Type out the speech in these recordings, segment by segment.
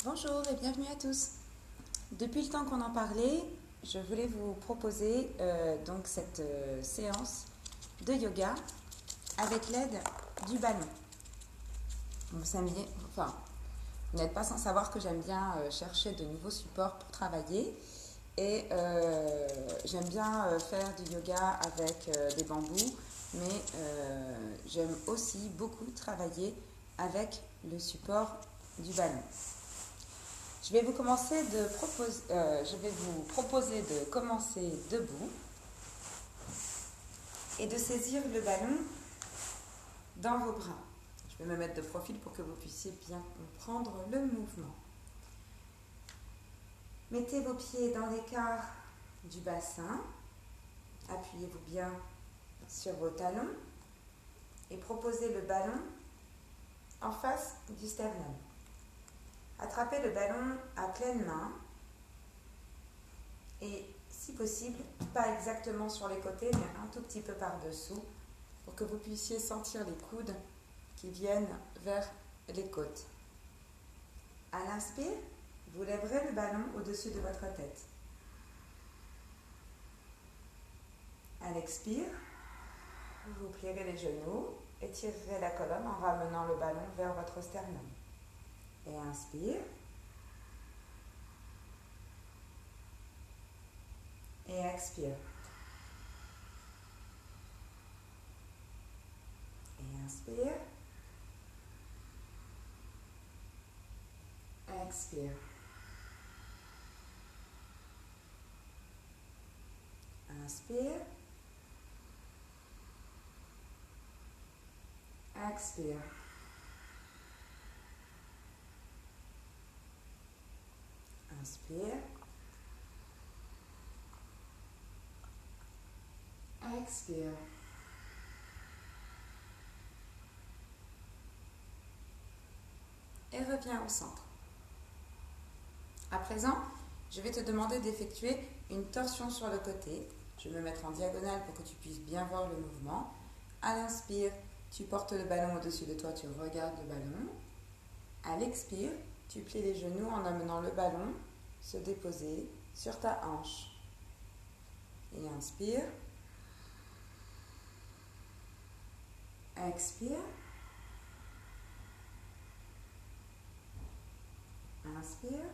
Bonjour et bienvenue à tous. Depuis le temps qu'on en parlait, je voulais vous proposer donc cette séance de yoga avec l'aide du ballon. Vous n'êtes pas sans savoir que j'aime bien chercher de nouveaux supports pour travailler et j'aime bien faire du yoga avec des bambous, mais j'aime aussi beaucoup travailler avec le support du ballon. Je vais vous proposer de commencer debout et de saisir le ballon dans vos bras. Je vais me mettre de profil pour que vous puissiez bien comprendre le mouvement. Mettez vos pieds dans l'écart du bassin, appuyez-vous bien sur vos talons et proposez le ballon en face du sternum. Attrapez le ballon à pleine main et, si possible, pas exactement sur les côtés, mais un tout petit peu par-dessous pour que vous puissiez sentir les coudes qui viennent vers les côtes. À l'inspire, vous lèverez le ballon au-dessus de votre tête. À l'expire, vous plierez les genoux, étirerez la colonne en ramenant le ballon vers votre sternum. Et inspire. Et expire. Et inspire. Expire. Inspire. Expire. Inspire. Expire. Et reviens au centre. À présent, je vais te demander d'effectuer une torsion sur le côté. Je vais me mettre en diagonale pour que tu puisses bien voir le mouvement. À l'inspire, tu portes le ballon au-dessus de toi, tu regardes le ballon. À l'expire, tu plies les genoux en amenant le ballon se déposer sur ta hanche. Et inspire. Expire. Inspire.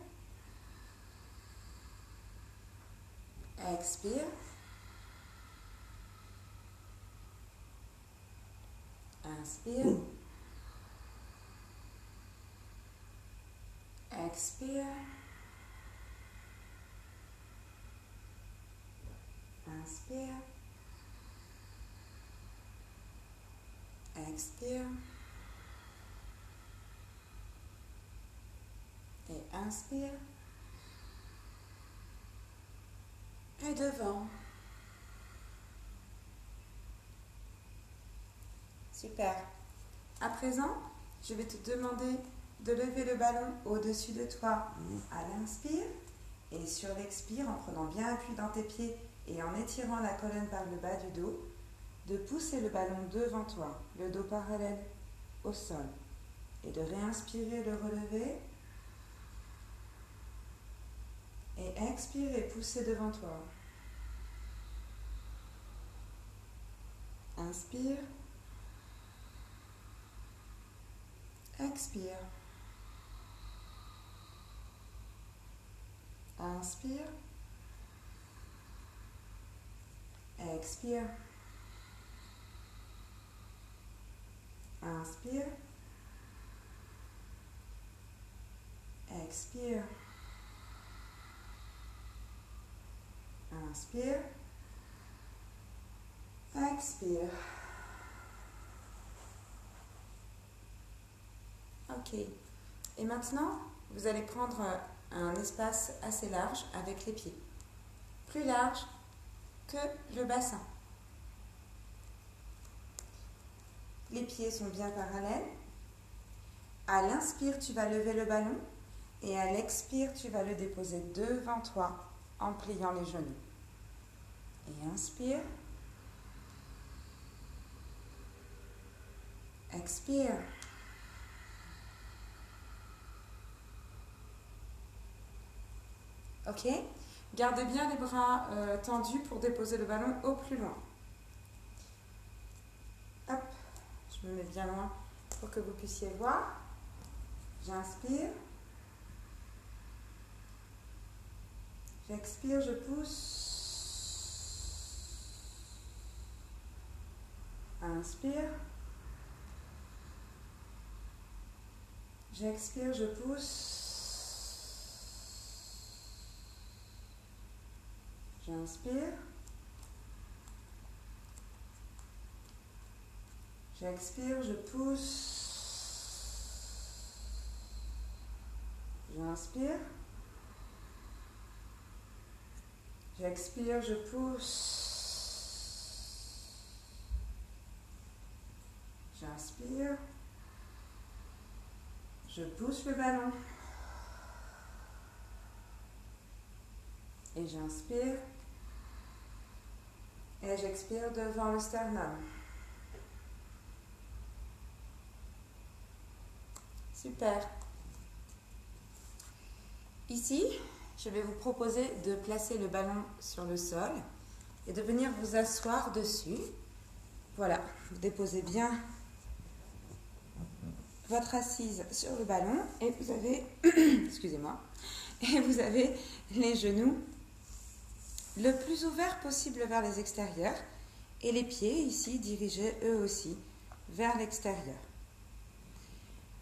Expire. Inspire. Expire. Inspire. Expire. Et inspire. Et devant. Super. À présent, je vais te demander de lever le ballon au-dessus de toi à l'inspire et sur l'expire, en prenant bien appui dans tes pieds et en étirant la colonne par le bas du dos, de pousser le ballon devant toi, le dos parallèle au sol, et de réinspirer, le relever, et expirer, pousser devant toi. Inspire. Expire. Inspire. Expire. Inspire. Expire. Inspire. Expire. Ok. Et maintenant, vous allez prendre un espace assez large avec les pieds. Plus large que le bassin. Les pieds sont bien parallèles. À l'inspire, tu vas lever le ballon et à l'expire, tu vas le déposer devant toi en pliant les genoux. Et inspire. Expire. Ok? Gardez bien les bras tendus pour déposer le ballon au plus loin. Hop, je me mets bien loin pour que vous puissiez voir. J'inspire. J'expire, je pousse. Inspire. J'expire, je pousse. J'inspire. J'expire, je pousse. J'inspire. J'expire, je pousse. J'inspire. Je pousse le ballon. Et j'inspire. Et j'expire devant le sternum. Super. Ici, je vais vous proposer de placer le ballon sur le sol et de venir vous asseoir dessus. Voilà, vous déposez bien votre assise sur le ballon et vous avez, excusez-moi, et vous avez les genoux le plus ouverts possible vers les extérieurs et les pieds ici dirigés eux aussi vers l'extérieur.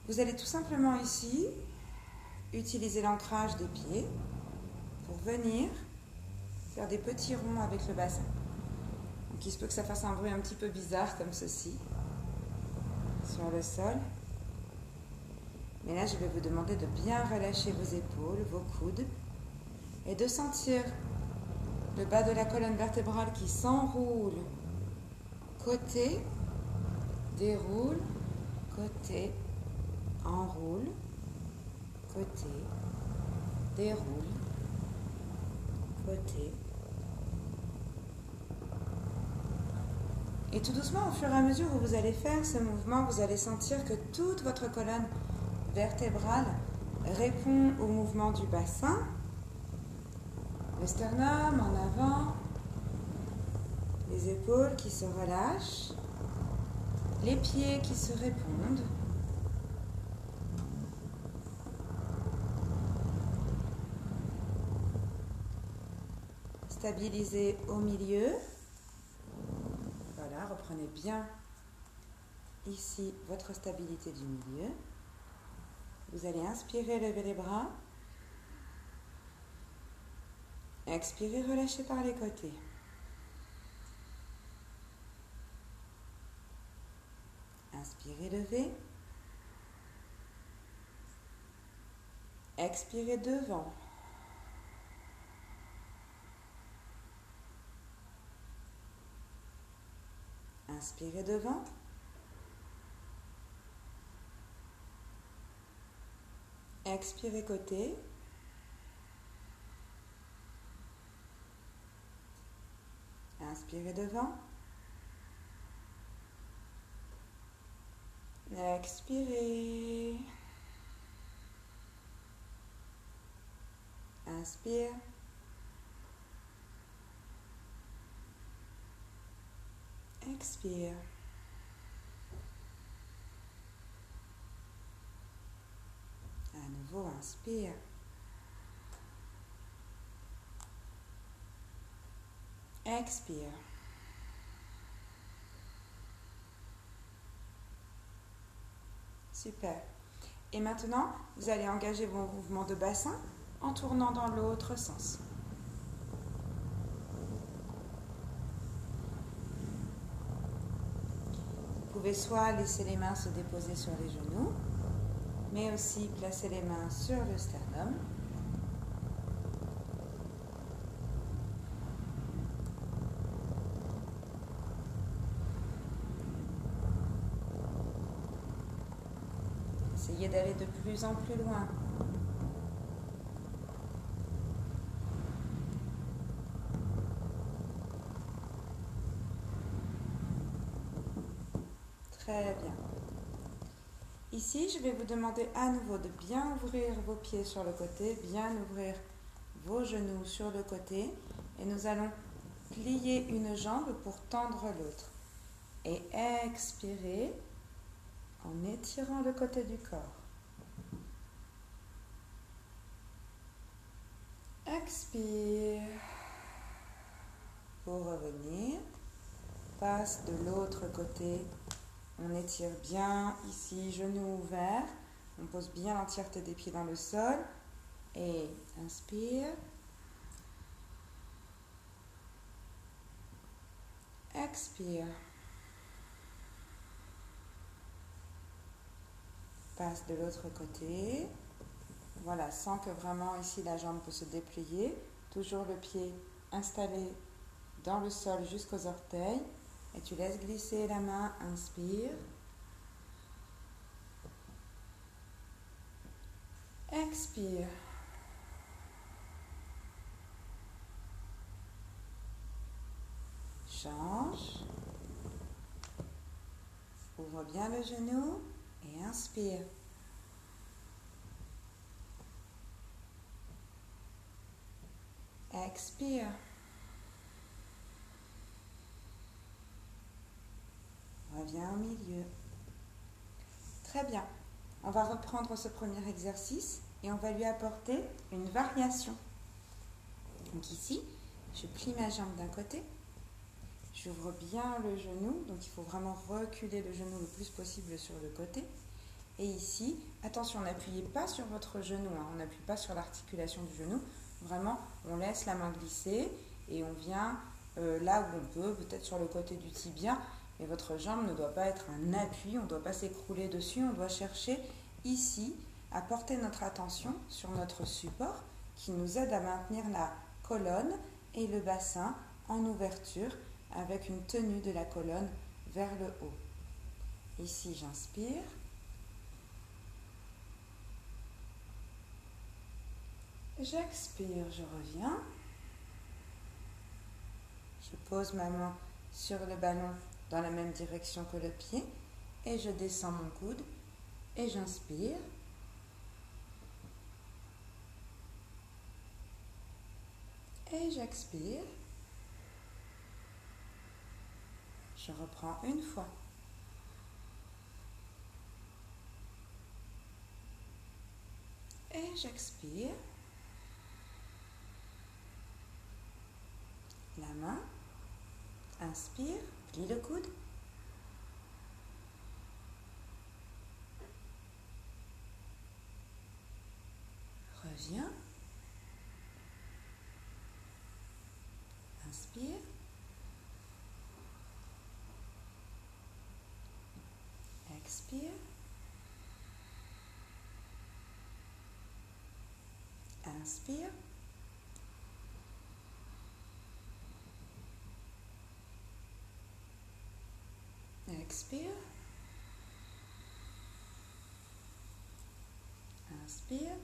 Vous allez tout simplement ici utiliser l'ancrage des pieds pour venir faire des petits ronds avec le bassin. Donc il se peut que ça fasse un bruit un petit peu bizarre comme ceci sur le sol. Mais là, je vais vous demander de bien relâcher vos épaules, vos coudes et de sentir le bas de la colonne vertébrale qui s'enroule côté, déroule, côté, enroule, côté, déroule, côté. Et tout doucement, au fur et à mesure où vous allez faire ce mouvement, vous allez sentir que toute votre colonne vertébrale répond au mouvement du bassin. Le sternum en avant, les épaules qui se relâchent, les pieds qui se répondent. Stabilisez au milieu. Voilà, reprenez bien ici votre stabilité du milieu. Vous allez inspirer, lever les bras. Expirez, relâchez par les côtés. Inspirez, levez. Expirez devant. Inspirez devant. Expirez côté. Inspirez devant. Expirez. Inspire. Expire. À nouveau, inspire. Expire. Super. Et maintenant, vous allez engager vos mouvements de bassin en tournant dans l'autre sens. Vous pouvez soit laisser les mains se déposer sur les genoux, mais aussi placer les mains sur le sternum. Essayez d'aller de plus en plus loin. Très bien. Ici, je vais vous demander à nouveau de bien ouvrir vos pieds sur le côté, bien ouvrir vos genoux sur le côté et nous allons plier une jambe pour tendre l'autre. Et expirez en étirant le côté du corps. Expire. Pour revenir, passe de l'autre côté. On étire bien ici, genoux ouverts. On pose bien l'entièreté des pieds dans le sol. Et inspire. Expire. Passe de l'autre côté. Voilà, sens que vraiment ici la jambe peut se déplier. Toujours le pied installé dans le sol jusqu'aux orteils. Et tu laisses glisser la main. Inspire. Expire. Change. Ouvre bien le genou et inspire. Expire. Reviens au milieu. Très bien. On va reprendre ce premier exercice et on va lui apporter une variation. Donc ici, je plie ma jambe d'un côté. J'ouvre bien le genou, donc il faut vraiment reculer le genou le plus possible sur le côté. Et ici, attention, n'appuyez pas sur votre genou, on n'appuie pas sur l'articulation du genou. Vraiment, on laisse la main glisser et on vient là où on peut, peut-être sur le côté du tibia. Mais votre jambe ne doit pas être un appui, on ne doit pas s'écrouler dessus, on doit chercher ici à porter notre attention sur notre support qui nous aide à maintenir la colonne et le bassin en ouverture avec une tenue de la colonne vers le haut. Ici, j'inspire. J'expire, je reviens. Je pose ma main sur le ballon dans la même direction que le pied et je descends mon coude et j'inspire. Et j'expire. Je reprends une fois. Et j'expire. La main. Inspire. Plie le coude. Reviens. Inspire. Expire. Inspire. Expire. Inspire.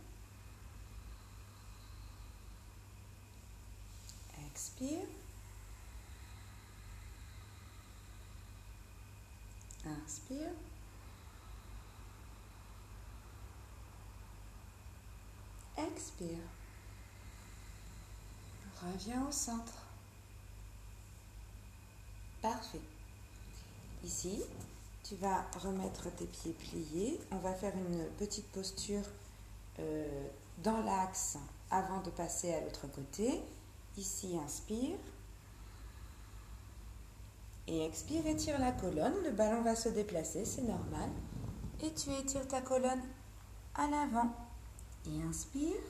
Expire. Inspire. Expire. Reviens au centre. Parfait. Ici, tu vas remettre tes pieds pliés. On va faire une petite posture dans l'axe avant de passer à l'autre côté. Ici, inspire. Et expire, étire la colonne. Le ballon va se déplacer, c'est normal. Et tu étires ta colonne à l'avant. Et inspire.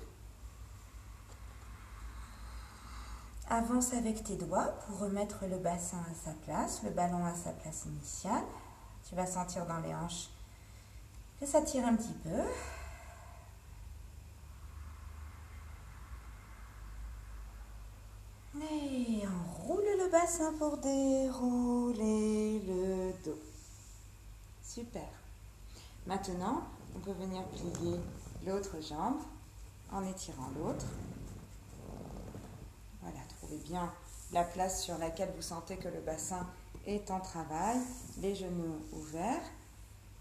Avance avec tes doigts pour remettre le bassin à sa place, le ballon à sa place initiale. Tu vas sentir dans les hanches que ça tire un petit peu. Et enroule le bassin pour dérouler le dos. Super. Maintenant, on peut venir plier l'autre jambe en étirant l'autre. Voilà, trouvez bien la place sur laquelle vous sentez que le bassin est en travail, les genoux ouverts.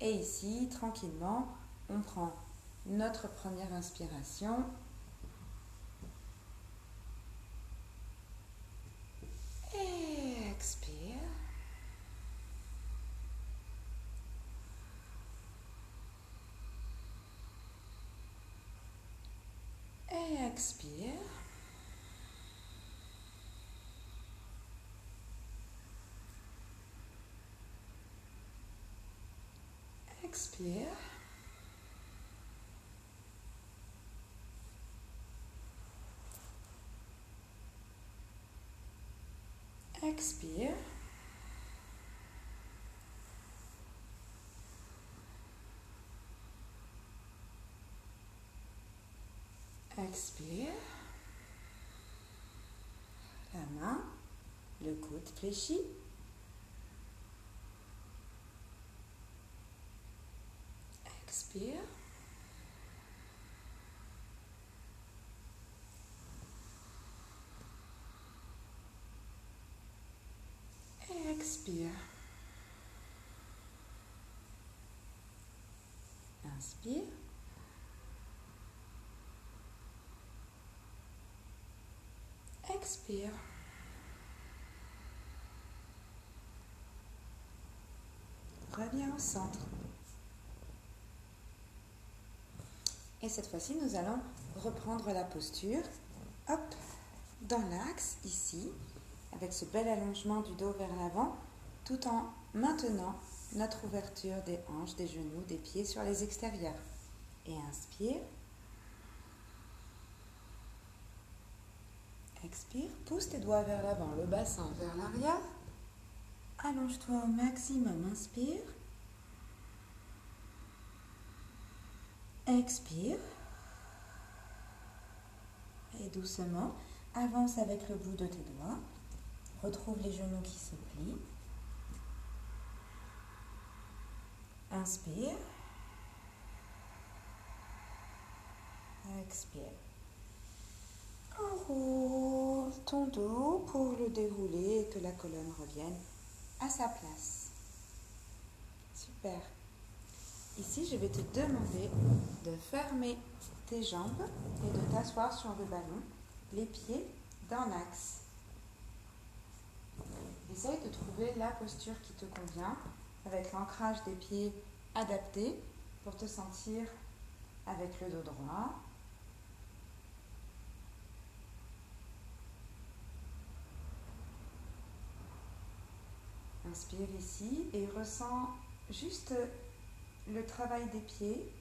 Et ici, tranquillement, on prend notre première inspiration. Expire. Expire. Expire. Expire. Expire. La main, le coude fléchi. Expire. Et expire. Inspire. Expire. Reviens au centre. Et cette fois-ci, nous allons reprendre la posture. Hop, dans l'axe, ici, avec ce bel allongement du dos vers l'avant, tout en maintenant notre ouverture des hanches, des genoux, des pieds sur les extérieurs. Et inspire. Expire, pousse tes doigts vers l'avant, le bassin vers l'arrière. Allonge-toi au maximum, inspire. Expire. Et doucement, avance avec le bout de tes doigts. Retrouve les genoux qui se plient. Inspire. Expire. Enroule ton dos pour le dérouler et que la colonne revienne à sa place. Super. Ici, je vais te demander de fermer tes jambes et de t'asseoir sur le ballon, les pieds dans l'axe. Essaye de trouver la posture qui te convient avec l'ancrage des pieds adapté pour te sentir avec le dos droit. Inspire ici et ressens juste le travail des pieds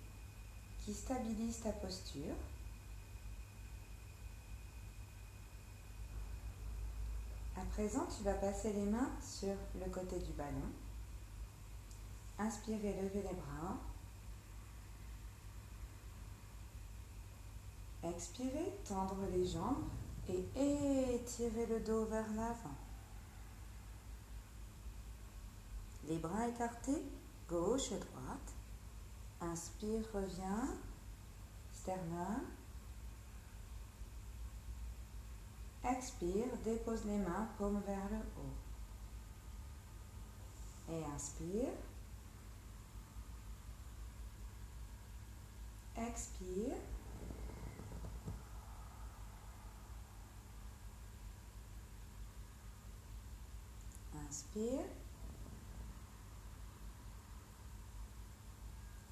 qui stabilise ta posture. À présent, tu vas passer les mains sur le côté du ballon. Inspirez, levez les bras. Expirez, tendre les jambes et étirez le dos vers l'avant. Les bras écartés, gauche et droite. Inspire, reviens, sternum. Expire, dépose les mains, paume vers le haut. Et inspire. Expire. Inspire.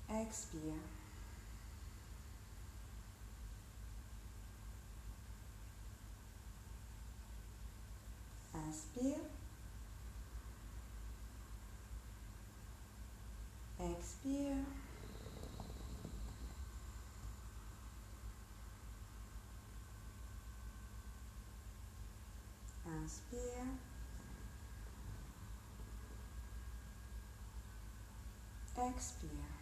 Expire. Inspire. Expire. Inspire. Expire.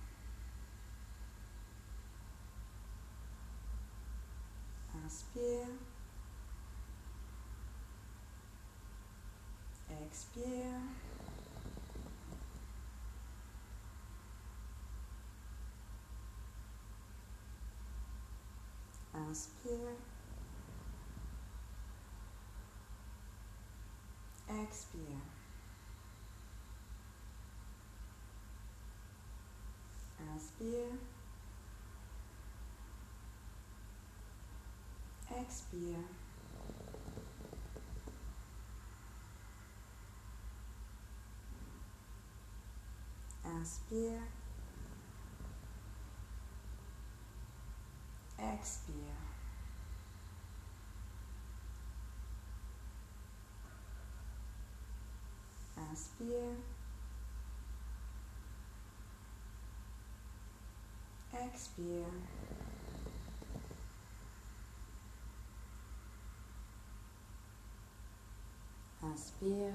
Inspire. Expire. Inspire. Expire. Inspire. Expire. Inspire. Expire. Inspire. Expire. Inspire.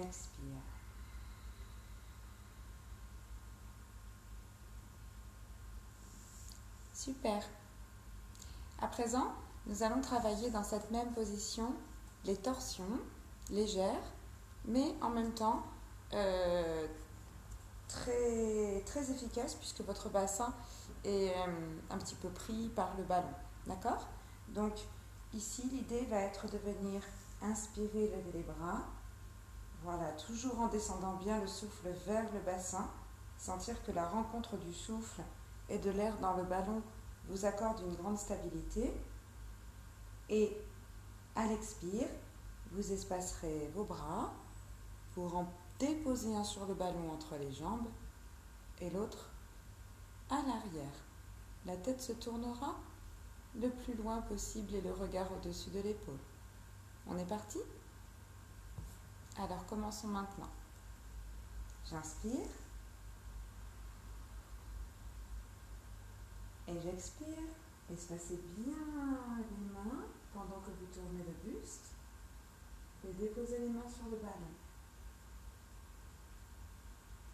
Expire. Super. À présent, nous allons travailler dans cette même position les torsions légères, mais en même temps très, très efficaces puisque votre bassin est un petit peu pris par le ballon. D'accord? Donc ici, l'idée va être de venir inspirer, lever les bras. Voilà, toujours en descendant bien le souffle vers le bassin. Sentir que la rencontre du souffle et de l'air dans le ballon vous accorde une grande stabilité. Et à l'expire, vous espacerez vos bras pour en déposer un sur le ballon entre les jambes et l'autre à l'arrière. La tête se tournera le plus loin possible et le regard au-dessus de l'épaule. On est parti? Alors commençons maintenant. J'inspire et j'expire. Espacez bien les mains pendant que vous tournez le buste et déposez les mains sur le ballon.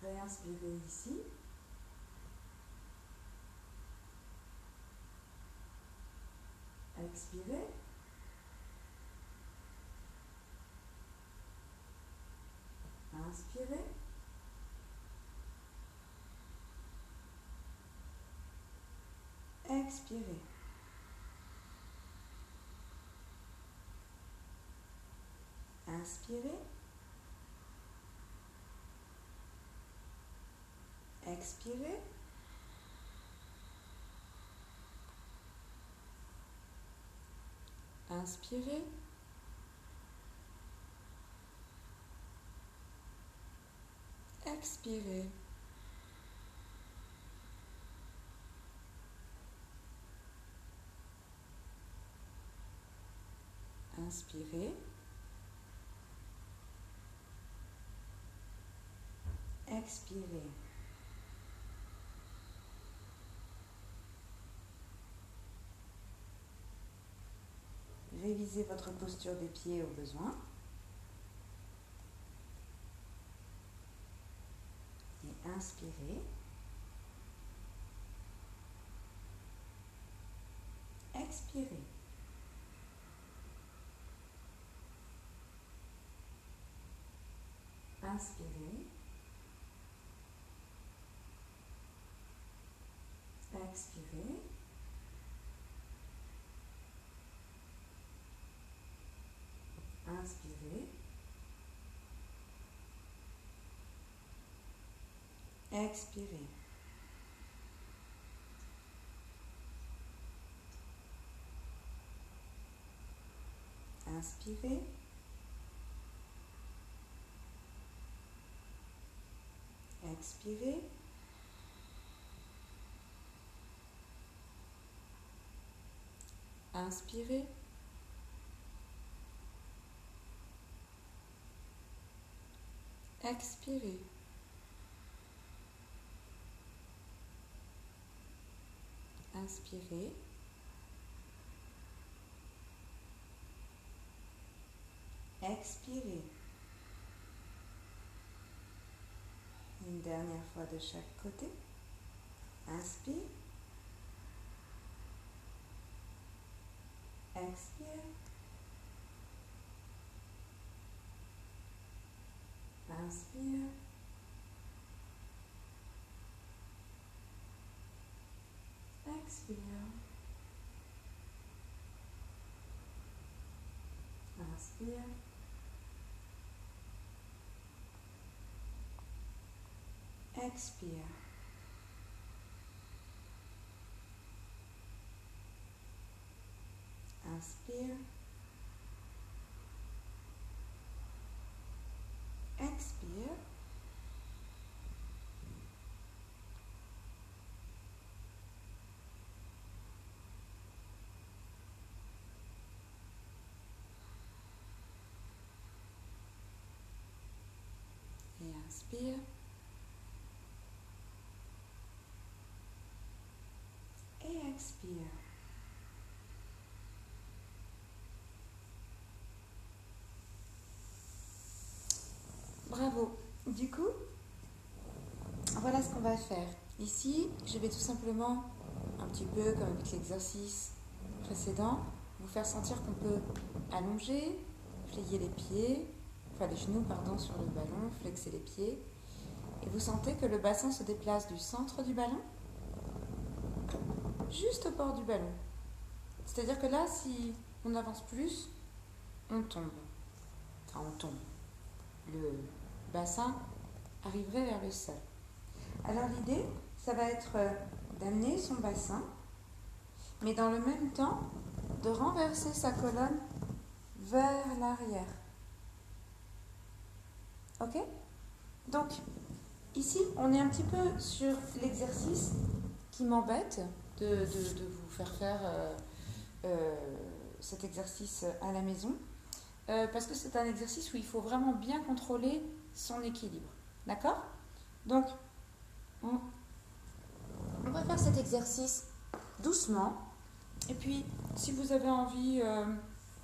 Réinspirez ici. Expirez. Inspirez. Expirez. Inspirez. Expirez. Inspirez. Expirez. Inspirez. Expirez. Révisez votre posture des pieds au besoin. Et inspirez. Expirez. Inspirez. Expirez. Inspirez. Expirez. Inspirez. Expirez. Inspirez. Expirez. Inspirez. Expirez. Une dernière fois de chaque côté. Inspire. Expire. Inspire. Expire. Inspire. Expire. Inspire. Inspire. Et expire. Bravo. Du coup, voilà ce qu'on va faire. Ici, je vais tout simplement, un petit peu comme avec l'exercice précédent, vous faire sentir qu'on peut allonger, plier les pieds, enfin les genoux, pardon, sur le ballon, flexer les pieds. Et vous sentez que le bassin se déplace du centre du ballon juste au bord du ballon. C'est-à-dire que là, si on avance plus, on tombe. Enfin, on tombe. Le bassin arriverait vers le sol. Alors l'idée, ça va être d'amener son bassin, mais dans le même temps, de renverser sa colonne vers l'arrière. Ok? Donc, ici, on est un petit peu sur l'exercice qui m'embête de vous faire cet exercice à la maison, parce que c'est un exercice où il faut vraiment bien contrôler son équilibre. D'accord? Donc, on va faire cet exercice doucement. Et puis, si vous avez envie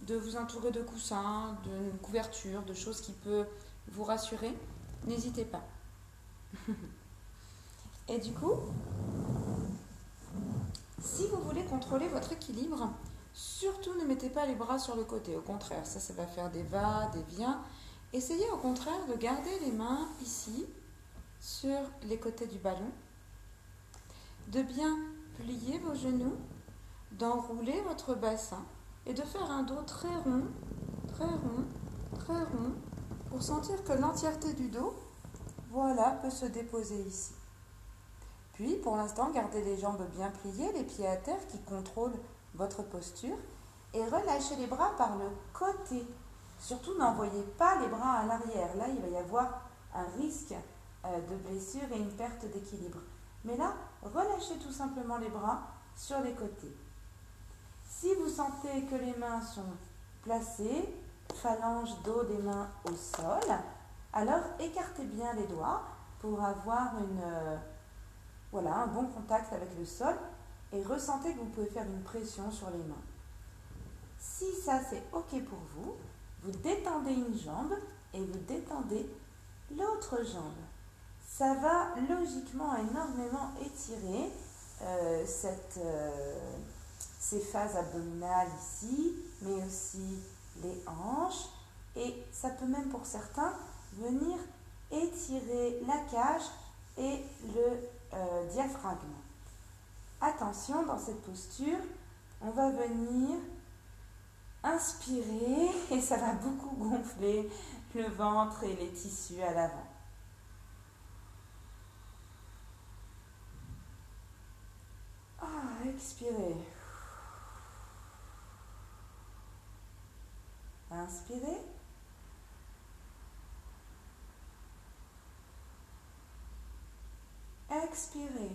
de vous entourer de coussins, de couvertures, de choses qui peuvent vous rassurer, n'hésitez pas. Et du coup, si vous voulez contrôler votre équilibre, surtout ne mettez pas les bras sur le côté. Au contraire, ça va faire des va, des viens. Essayez au contraire de garder les mains ici, sur les côtés du ballon, de bien plier vos genoux, d'enrouler votre bassin et de faire un dos très rond, très rond, très rond, pour sentir que l'entièreté du dos, voilà, peut se déposer ici. Puis, pour l'instant, gardez les jambes bien pliées, les pieds à terre qui contrôlent votre posture et relâchez les bras par le côté. Surtout, n'envoyez pas les bras à l'arrière. Là, il va y avoir un risque de blessure et une perte d'équilibre. Mais là, relâchez tout simplement les bras sur les côtés. Si vous sentez que les mains sont placées, phalange dos des mains au sol, alors écartez bien les doigts pour avoir un bon contact avec le sol et ressentez que vous pouvez faire une pression sur les mains. Si ça c'est ok pour vous, vous détendez une jambe et vous détendez l'autre jambe. Ça va logiquement énormément étirer ces phases abdominales ici, mais aussi les hanches. Et ça peut même pour certains venir étirer la cage et le diaphragme. Attention, dans cette posture, on va venir inspirer et ça va beaucoup gonfler le ventre et les tissus à l'avant. Expirez. Inspirez. Expirez.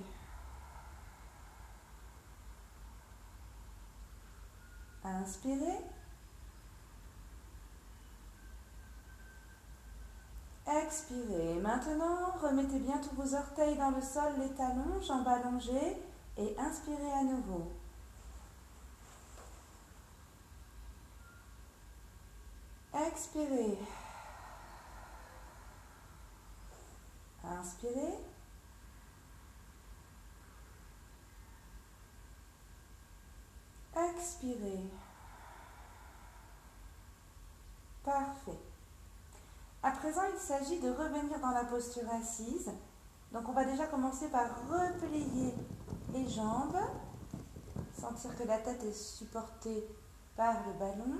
Inspirez. Expirez. Maintenant, remettez bien tous vos orteils dans le sol, les talons, jambes allongées. Et inspirez à nouveau. Expirez. Inspirez. Expirez. Parfait. À présent, il s'agit de revenir dans la posture assise. Donc, on va déjà commencer par replier les jambes. Sentir que la tête est supportée par le ballon.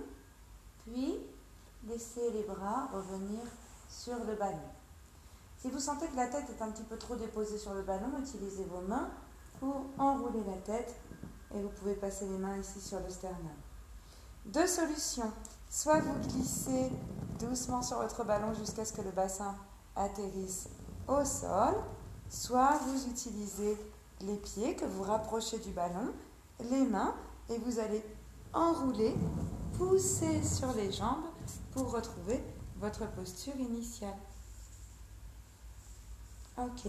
Puis, laisser les bras revenir sur le ballon. Si vous sentez que la tête est un petit peu trop déposée sur le ballon, utilisez vos mains pour enrouler la tête et vous pouvez passer les mains ici sur le sternum. Deux solutions. Soit vous glissez doucement sur votre ballon jusqu'à ce que le bassin atterrisse au sol, soit vous utilisez les pieds que vous rapprochez du ballon, les mains, et vous allez enrouler, pousser sur les jambes pour retrouver votre posture initiale. Ok.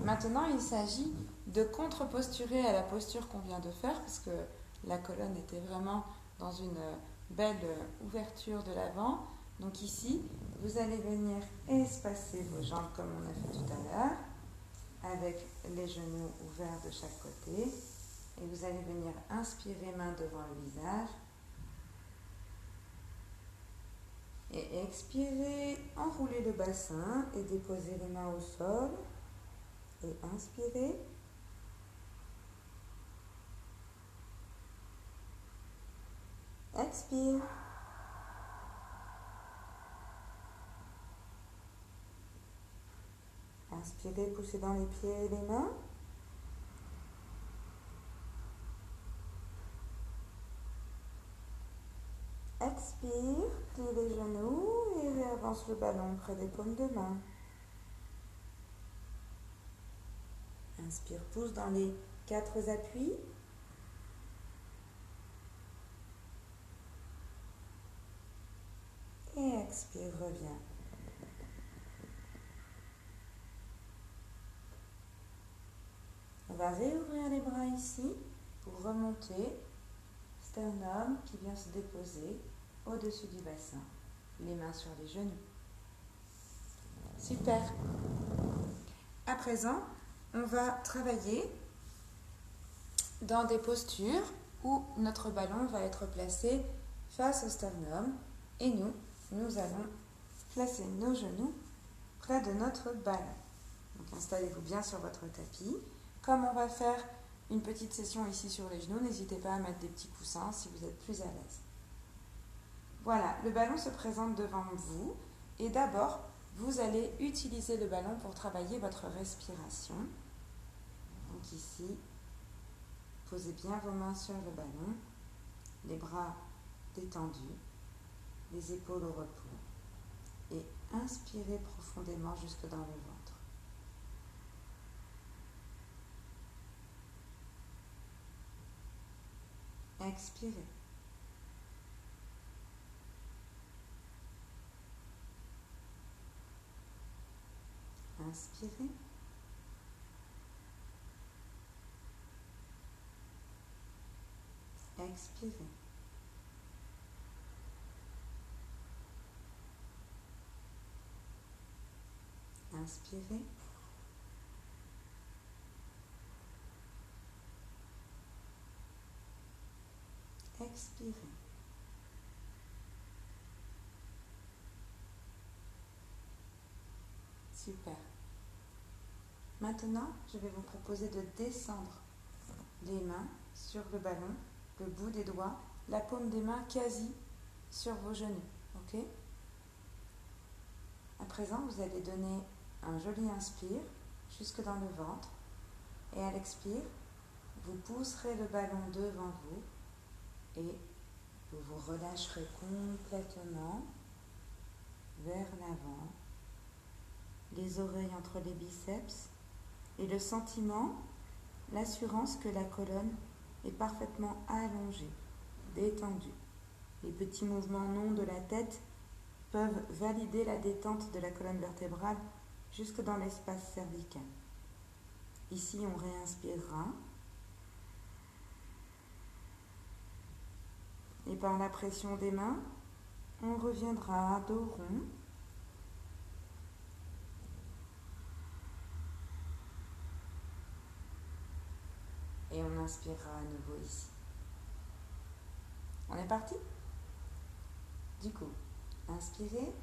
Maintenant, il s'agit de contre-posturer à la posture qu'on vient de faire, parce que la colonne était vraiment dans une belle ouverture de l'avant. Donc ici, vous allez venir espacer vos jambes comme on a fait tout à l'heure, avec les genoux ouverts de chaque côté. Et vous allez venir inspirer main devant le visage. Et expirez, enroulez le bassin et déposez les mains au sol. Et inspirez. Expire. Inspirez, poussez dans les pieds et les mains. Expire, plie les genoux et réavance le ballon près des paumes de main. Inspire, pousse dans les 4 appuis. Et expire, reviens. On va réouvrir les bras ici pour remonter. Sternum qui vient se déposer au-dessus du bassin. Les mains sur les genoux. Super. À présent, on va travailler dans des postures où notre ballon va être placé face au sternum et nous allons placer nos genoux près de notre ballon. Donc installez-vous bien sur votre tapis. Comme on va faire une petite session ici sur les genoux, n'hésitez pas à mettre des petits coussins si vous êtes plus à l'aise. Voilà, le ballon se présente devant vous et d'abord, vous allez utiliser le ballon pour travailler votre respiration. Donc ici, posez bien vos mains sur le ballon, les bras détendus, les épaules au repos et inspirez profondément jusque dans le ventre. Expirez. Inspirez. Expirez. Inspirez. Expirez. Super. Maintenant, je vais vous proposer de descendre les mains sur le ballon, le bout des doigts, la paume des mains quasi sur vos genoux. Ok ? À présent, vous allez donner un joli inspire jusque dans le ventre. Et à l'expire, vous pousserez le ballon devant vous et vous vous relâcherez complètement vers l'avant, les oreilles entre les biceps et le sentiment, l'assurance que la colonne est parfaitement allongée, détendue. Les petits mouvements longs de la tête peuvent valider la détente de la colonne vertébrale jusque dans l'espace cervical. Ici, on réinspirera. Et par la pression des mains, on reviendra à dos rond. Et on inspirera à nouveau ici. On est parti ? Du coup, inspirez.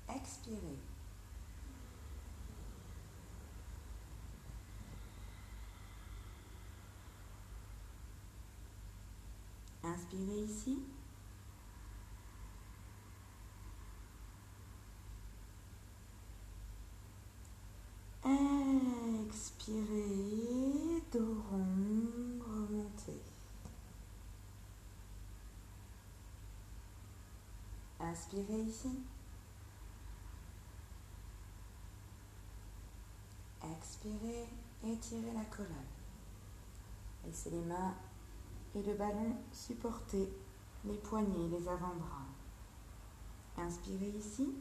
Expirez. Inspirez ici. Expirez, dos rond, remontez. Inspirez ici. Expirez, étirez la colonne. Laissez les mains et le ballon supporter les poignets, les avant-bras. Inspirez ici.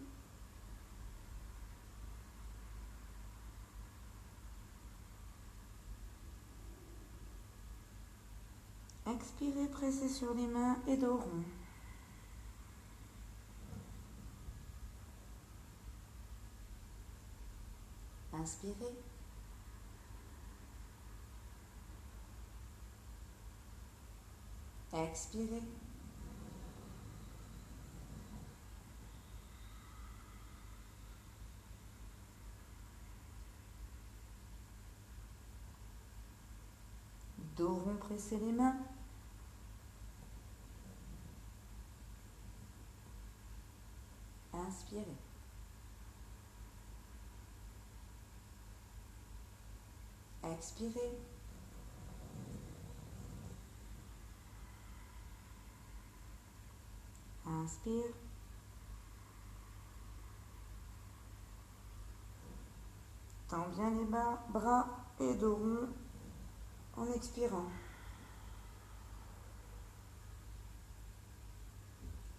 Expirez, pressez sur les mains et dos rond. Inspirez. Expirez. Dos rond, pressez les mains. Inspirez. Expirez. Inspire. Tends bien les bras et dos rond en expirant.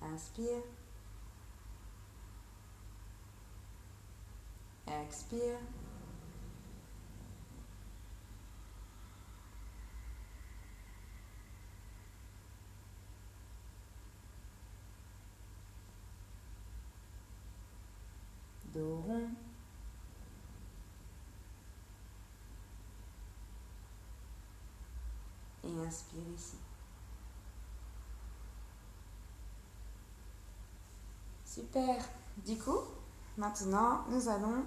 Inspire. Expire. Dos rond. Et inspire ici. Super. Du coup, maintenant, nous allons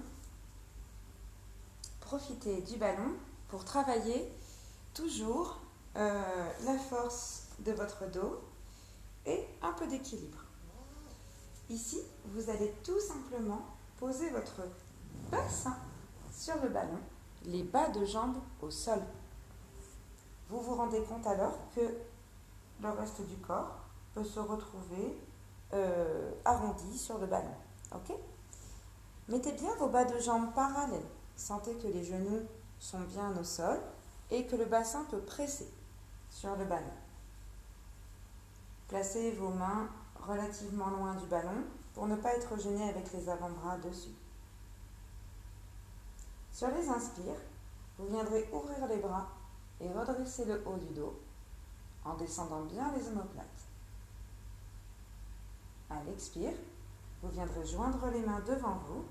profiter du ballon pour travailler toujours la force de votre dos et un peu d'équilibre. Ici, vous allez tout simplement poser votre bassin sur le ballon, les bas de jambes au sol. Vous vous rendez compte alors que le reste du corps peut se retrouver arrondi sur le ballon. Ok ? Mettez bien vos bas de jambes parallèles. Sentez que les genoux sont bien au sol et que le bassin peut presser sur le ballon. Placez vos mains relativement loin du ballon pour ne pas être gêné avec les avant-bras dessus. Sur les inspires, vous viendrez ouvrir les bras et redresser le haut du dos en descendant bien les omoplates. À l'expire, vous viendrez joindre les mains devant vous,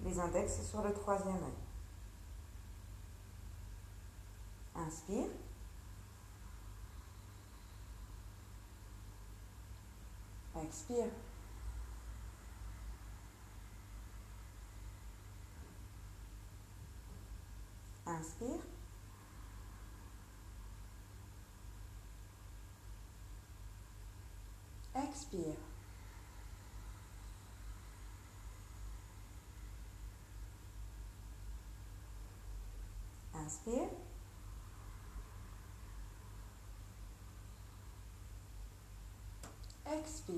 les index sur le troisième œil. Inspire. Expire. Inspire. Expire. Inspire. Expire.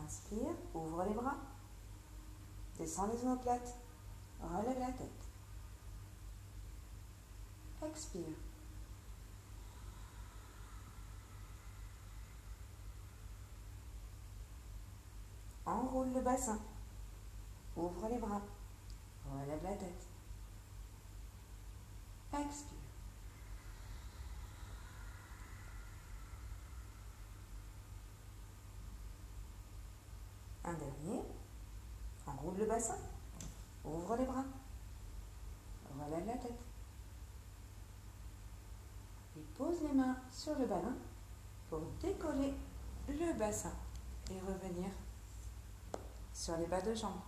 Inspire, ouvre les bras. Descends les omoplates. Relève la tête. Expire. Enroule le bassin. Ouvre les bras. Relève la tête. Expire. Un dernier. Enroule le bassin. Ouvre les bras. Relève la tête. Et pose les mains sur le ballon pour décoller le bassin et revenir sur les bas de jambes.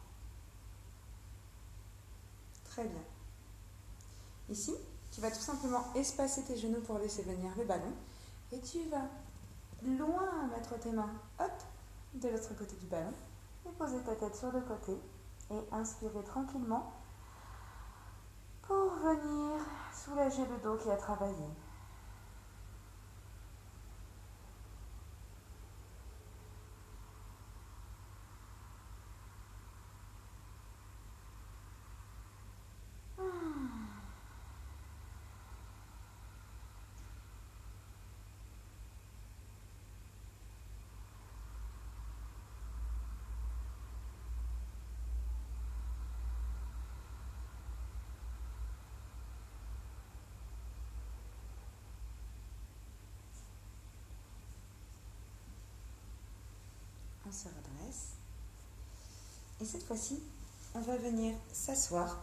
Très bien. Ici, tu vas tout simplement espacer tes genoux pour laisser venir le ballon et tu vas loin mettre tes mains, hop, de l'autre côté du ballon et poser ta tête sur le côté et inspirer tranquillement pour venir soulager le dos qui a travaillé. se redresse. Et cette fois-ci, on va venir s'asseoir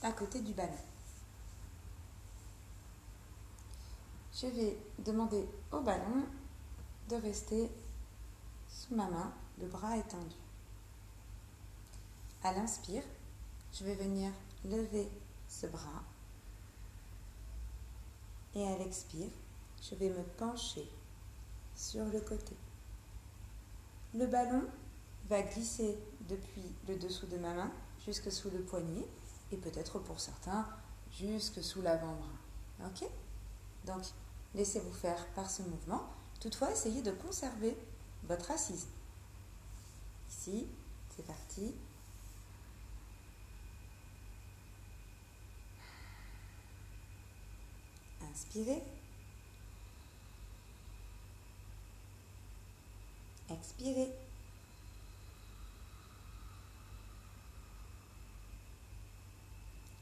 à côté du ballon. Je vais demander au ballon de rester sous ma main, le bras étendu. À l'inspire, je vais venir lever ce bras. Et à l'expire, je vais me pencher sur le côté. Le ballon va glisser depuis le dessous de ma main jusque sous le poignet et peut-être pour certains jusque sous l'avant-bras. Ok ? Donc, laissez-vous faire par ce mouvement. Toutefois, essayez de conserver votre assise. Ici, c'est parti. Inspirez. Expirez.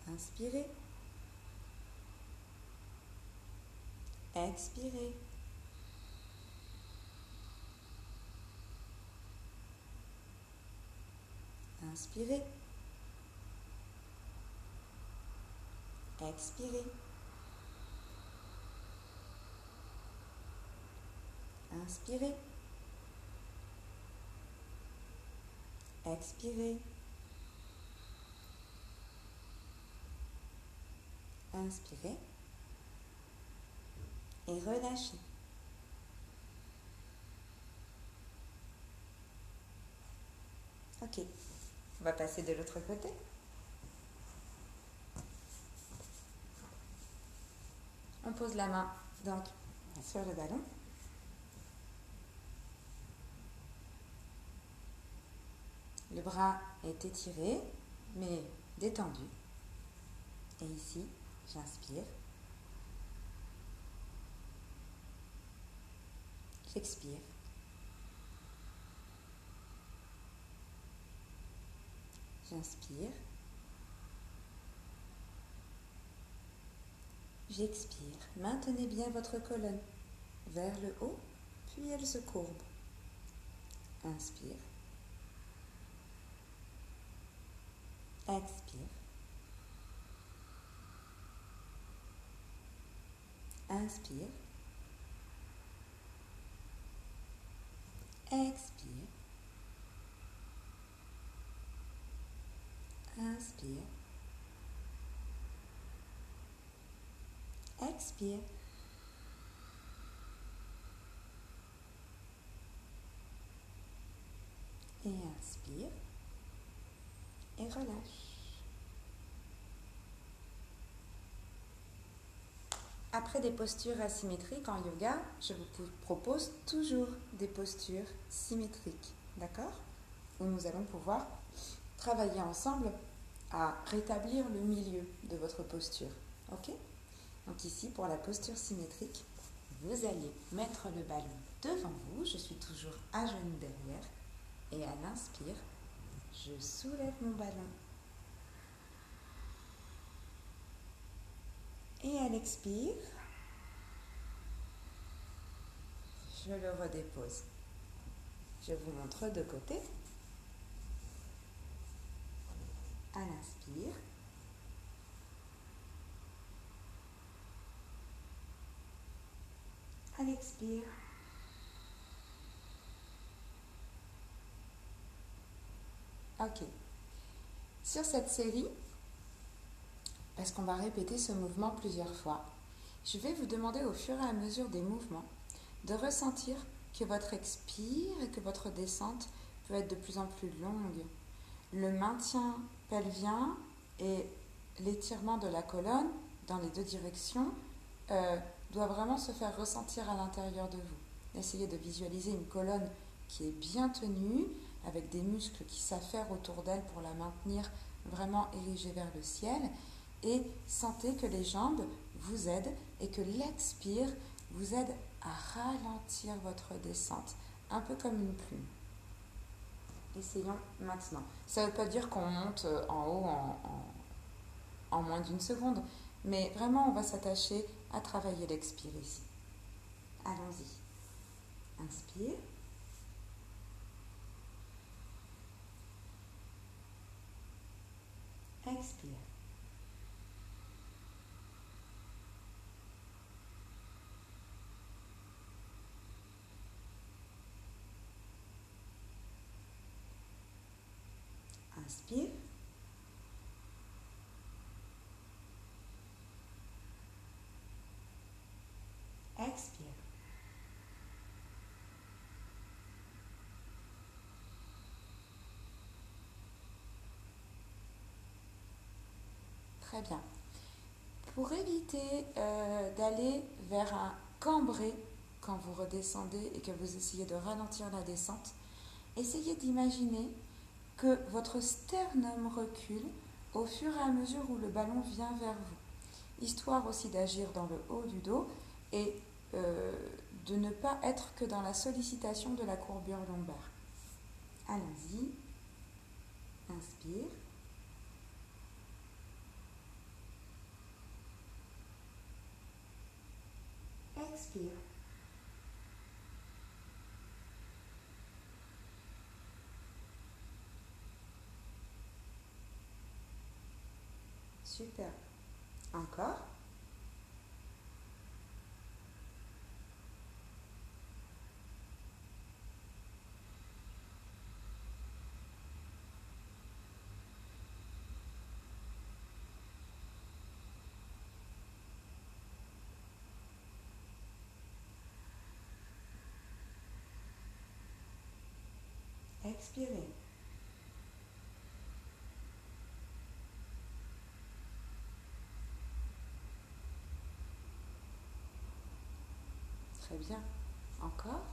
Inspirez. Expirez. Inspirez. Expirez. Inspirez. Expirez. Inspirez. Et relâchez. Ok. On va passer de l'autre côté. On pose la main donc sur le ballon. Le bras est étiré, mais détendu. Et ici, j'inspire. J'expire. J'inspire. J'expire. Maintenez bien votre colonne vers le haut, puis elle se courbe. Inspire. Expire. Inspire. Expire. Inspire. Expire. Et inspire. Et relâche. Après des postures asymétriques en yoga, je vous propose toujours des postures symétriques, d'accord ? Où nous allons pouvoir travailler ensemble à rétablir le milieu de votre posture, ok ? Donc ici, pour la posture symétrique, vous allez mettre le ballon devant vous, je suis toujours à genoux derrière, et à l'inspire, je soulève mon ballon. Et à l'expire, je le redépose. Je vous montre de côté. À l'inspire. À l'expire. Ok. Sur cette série, parce qu'on va répéter ce mouvement plusieurs fois, je vais vous demander au fur et à mesure des mouvements de ressentir que votre expire et que votre descente peut être de plus en plus longue. Le maintien pelvien et l'étirement de la colonne dans les deux directions doit vraiment se faire ressentir à l'intérieur de vous. Essayez de visualiser une colonne qui est bien tenue, avec des muscles qui s'affairent autour d'elle pour la maintenir vraiment érigée vers le ciel, et sentez que les jambes vous aident et que l'expire vous aide à ralentir votre descente, un peu comme une plume. Essayons maintenant. Ça ne veut pas dire qu'on monte en haut en moins d'une seconde, mais vraiment on va s'attacher à travailler l'expire ici. Allons-y. Inspire. Expire. Inspire. Expire. Très bien. Pour éviter d'aller vers un cambré quand vous redescendez et que vous essayez de ralentir la descente, essayez d'imaginer que votre sternum recule au fur et à mesure où le ballon vient vers vous, histoire aussi d'agir dans le haut du dos et de ne pas être que dans la sollicitation de la courbure lombaire. Allons-y. Inspire. Expire. Super. Encore. Expirez. Très bien. Encore.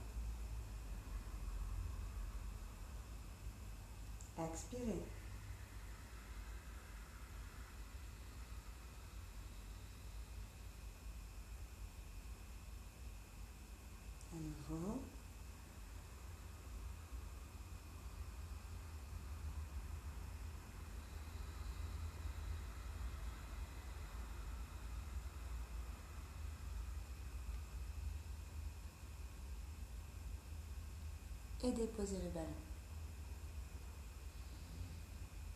Expirez. À nouveau. Et déposez le ballon.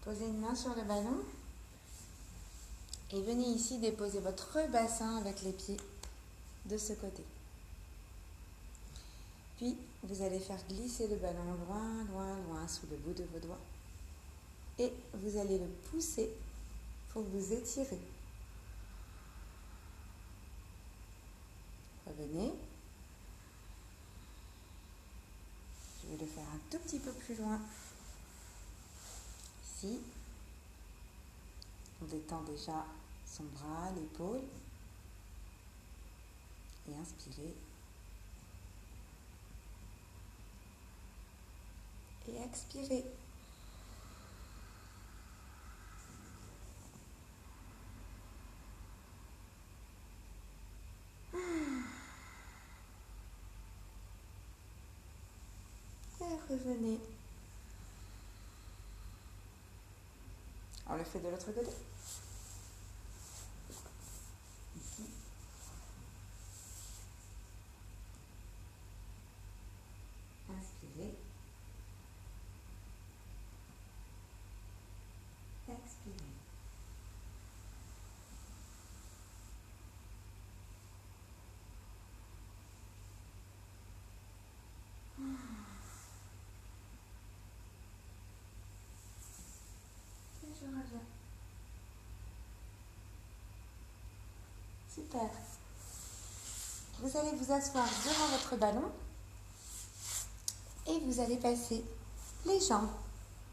Posez une main sur le ballon et venez ici déposer votre bassin avec les pieds de ce côté. Puis, vous allez faire glisser le ballon loin, loin, loin sous le bout de vos doigts. Et vous allez le pousser pour vous étirer. Revenez. Je vais le faire un tout petit peu plus loin. Ici. On détend déjà son bras, l'épaule. Et inspirez. Et expirez. Et revenez. On le fait de l'autre côté. Ici. Inspirez. Expirez. Et je reviens. Super. Vous allez vous asseoir devant votre ballon et vous allez passer les jambes,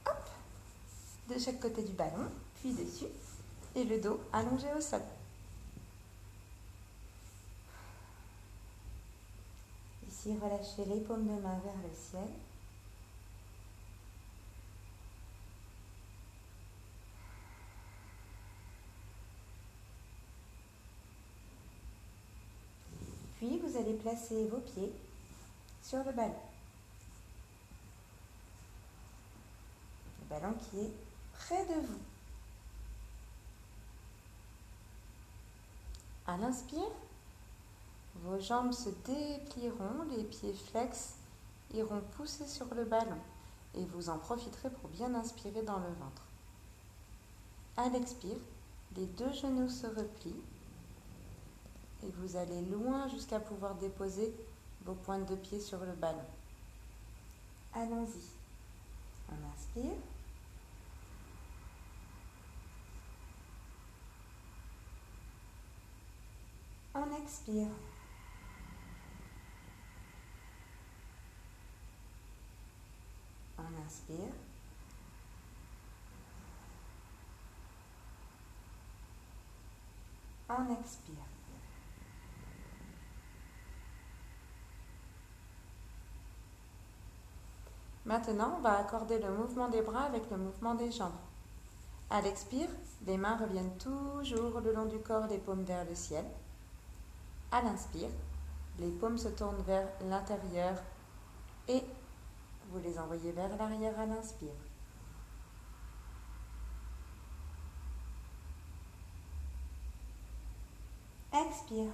hop, de chaque côté du ballon, puis dessus, et le dos allongé au sol. Ici, relâchez les paumes de main vers le ciel. Puis, vous allez placer vos pieds sur le ballon. Le ballon qui est près de vous. À l'inspire, vos jambes se déplieront, les pieds flex iront pousser sur le ballon et vous en profiterez pour bien inspirer dans le ventre. À l'expire, les deux genoux se replient et vous allez loin jusqu'à pouvoir déposer vos pointes de pied sur le ballon. Allons-y. On inspire. On expire. On inspire. On expire. Maintenant, on va accorder le mouvement des bras avec le mouvement des jambes. À l'expire, les mains reviennent toujours le long du corps, les paumes vers le ciel. À l'inspire, les paumes se tournent vers l'intérieur et vous les envoyez vers l'arrière à l'inspire. Expire.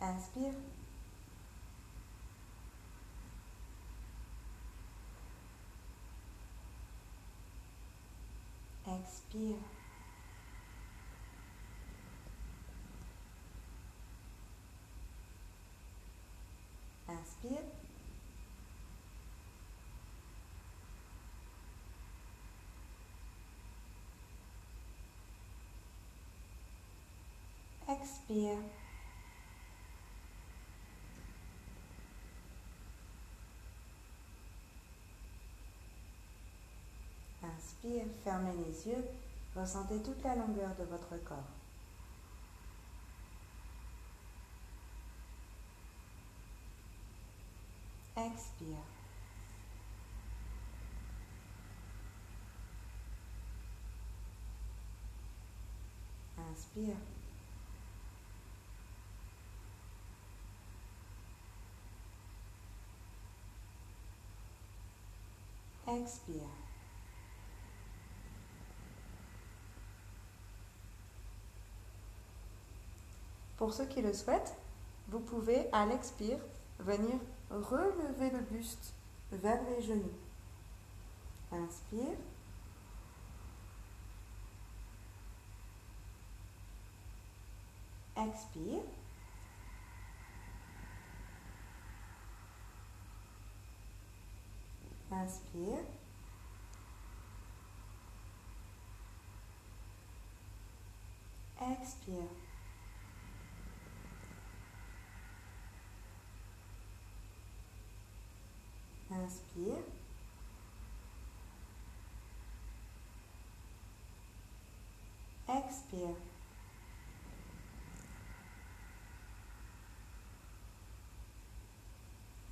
Inspire. Expire. Inspire. Expire. Inspire, fermez les yeux, ressentez toute la longueur de votre corps. Expire. Inspire. Expire. Pour ceux qui le souhaitent, vous pouvez, à l'expire, venir relever le buste vers les genoux. Inspire. Expire. Inspire. Expire. Inspire. Expire.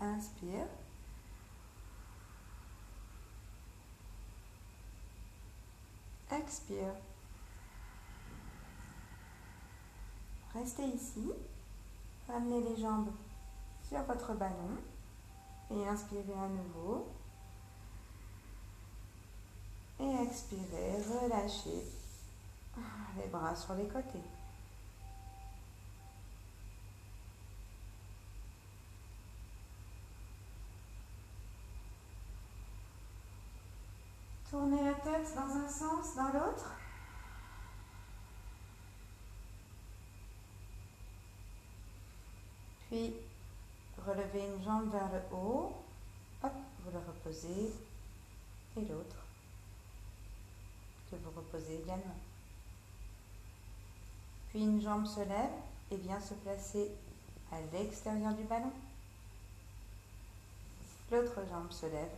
Inspire. Expire. Restez ici. Ramenez les jambes sur votre ballon et inspirez à nouveau. Et expirez, relâchez les bras sur les côtés. Tournez la tête dans un sens, dans l'autre. Puis, relevez une jambe vers le haut. Hop, vous la reposez. Et l'autre, que vous reposez également. Puis une jambe se lève et vient se placer à l'extérieur du ballon. L'autre jambe se lève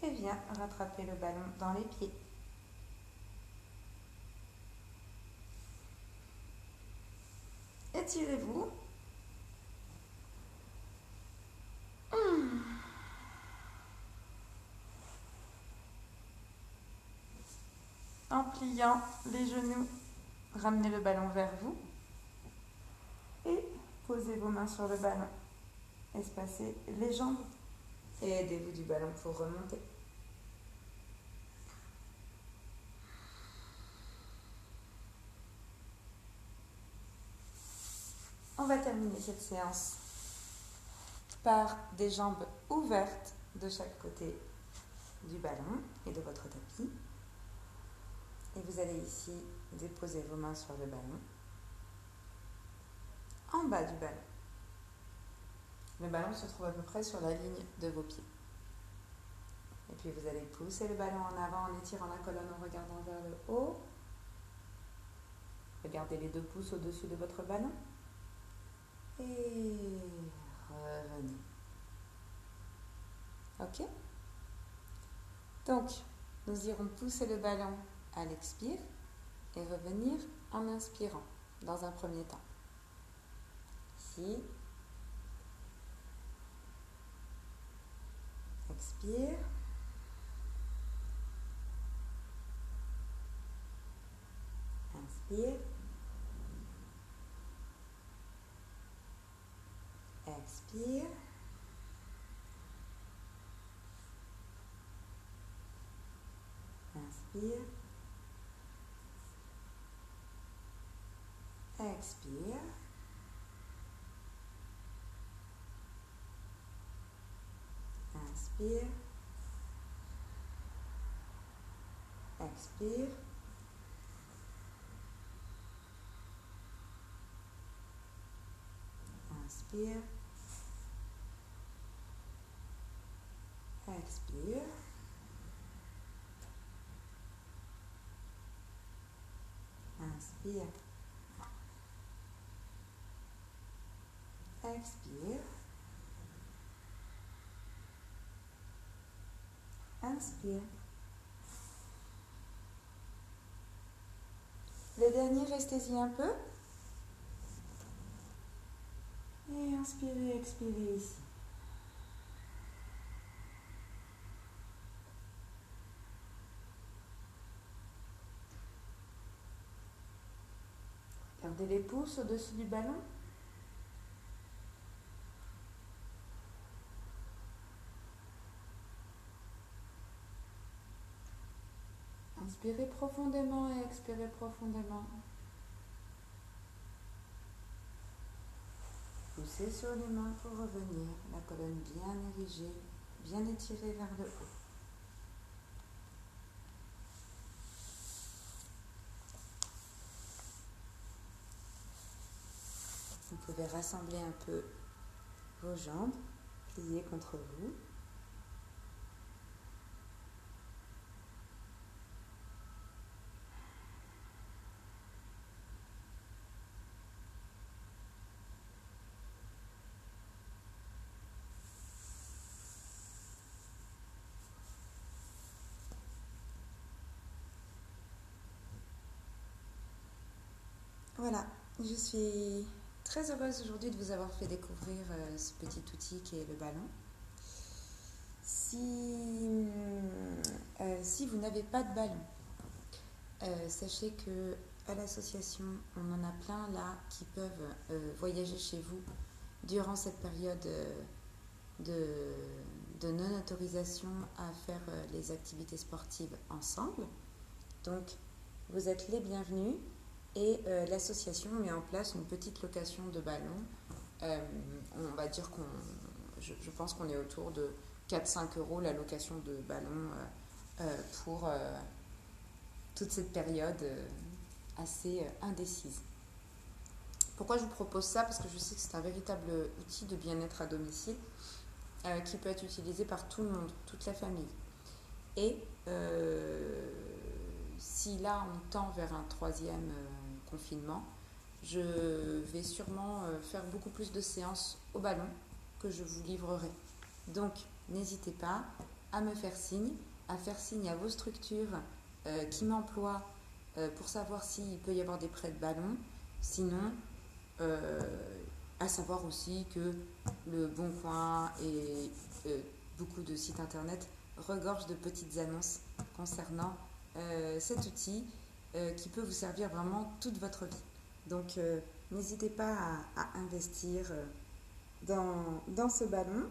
et vient rattraper le ballon dans les pieds. Étirez-vous. En pliant les genoux, ramenez le ballon vers vous et posez vos mains sur le ballon. Espacez les jambes et aidez-vous du ballon pour remonter. On va terminer cette séance par des jambes ouvertes de chaque côté du ballon et de votre tapis. Et vous allez ici déposer vos mains sur le ballon, en bas du ballon. Le ballon se trouve à peu près sur la ligne de vos pieds. Et puis vous allez pousser le ballon en avant en étirant la colonne en regardant vers le haut. Regardez les 2 pouces au-dessus de votre ballon. Et revenez. Ok? Donc, nous irons pousser le ballon à l'expire et revenir en inspirant dans un premier temps. Ici. Expire. Inspire. Expire. Inspire. Expire. Inspire. Expire. Inspire. Expire. Inspire. Expire. Inspire. Le dernier, restez-y un peu. Et inspirez, expirez ici. Gardez les pouces au-dessus du ballon. Inspirez profondément et expirez profondément. Poussez sur les mains pour revenir, la colonne bien érigée, bien étirée vers le haut. Vous pouvez rassembler un peu vos jambes, pliées contre vous. Voilà, je suis très heureuse aujourd'hui de vous avoir fait découvrir ce petit outil qui est le ballon. Si vous n'avez pas de ballon, sachez que à l'association, on en a plein là qui peuvent voyager chez vous durant cette période de non-autorisation à faire les activités sportives ensemble. Donc, vous êtes les bienvenus. Et l'association met en place une petite location de ballons. On va dire je pense qu'on est autour de 4-5 € la location de ballons pour toute cette période assez indécise. Pourquoi je vous propose ça? Parce que je sais que c'est un véritable outil de bien-être à domicile qui peut être utilisé par tout le monde, toute la famille. Et si là on tend vers un 3e confinement, je vais sûrement faire beaucoup plus de séances au ballon que je vous livrerai. Donc n'hésitez pas à me faire signe, à faire signe à vos structures qui m'emploient pour savoir s'il peut y avoir des prêts de ballon. Sinon, à savoir aussi que le Bon Coin et beaucoup de sites internet regorgent de petites annonces concernant cet outil qui peut vous servir vraiment toute votre vie. Donc n'hésitez pas à investir dans ce ballon.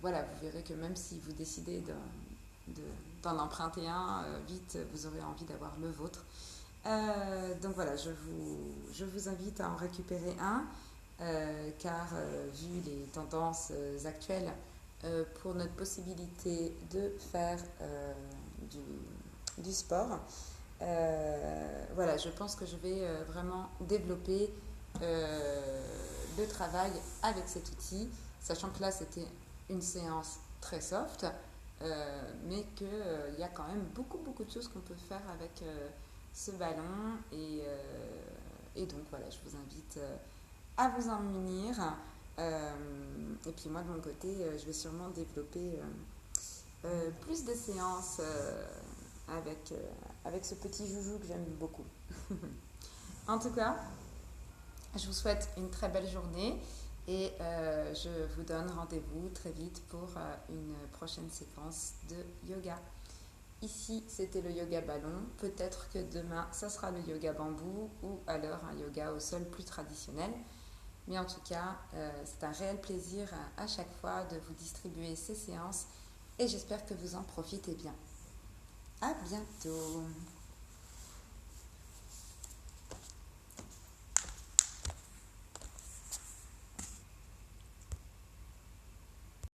Voilà, vous verrez que même si vous décidez d'en emprunter un, vite vous aurez envie d'avoir le vôtre. Donc voilà, je vous invite à en récupérer un. car vu les tendances actuelles, pour notre possibilité de faire du sport, voilà, je pense que je vais vraiment développer le travail avec cet outil, sachant que là c'était une séance très soft, mais qu'il y a quand même beaucoup de choses qu'on peut faire avec ce ballon et donc voilà, je vous invite à vous en munir. Et puis moi de mon côté, je vais sûrement développer plus de séances avec ce petit joujou que j'aime beaucoup. En tout cas, je vous souhaite une très belle journée et je vous donne rendez-vous très vite pour une prochaine séquence de yoga. Ici, c'était le yoga ballon. Peut-être que demain, ça sera le yoga bambou ou alors un yoga au sol plus traditionnel. Mais en tout cas, c'est un réel plaisir à chaque fois de vous distribuer ces séances et j'espère que vous en profitez bien. À bientôt!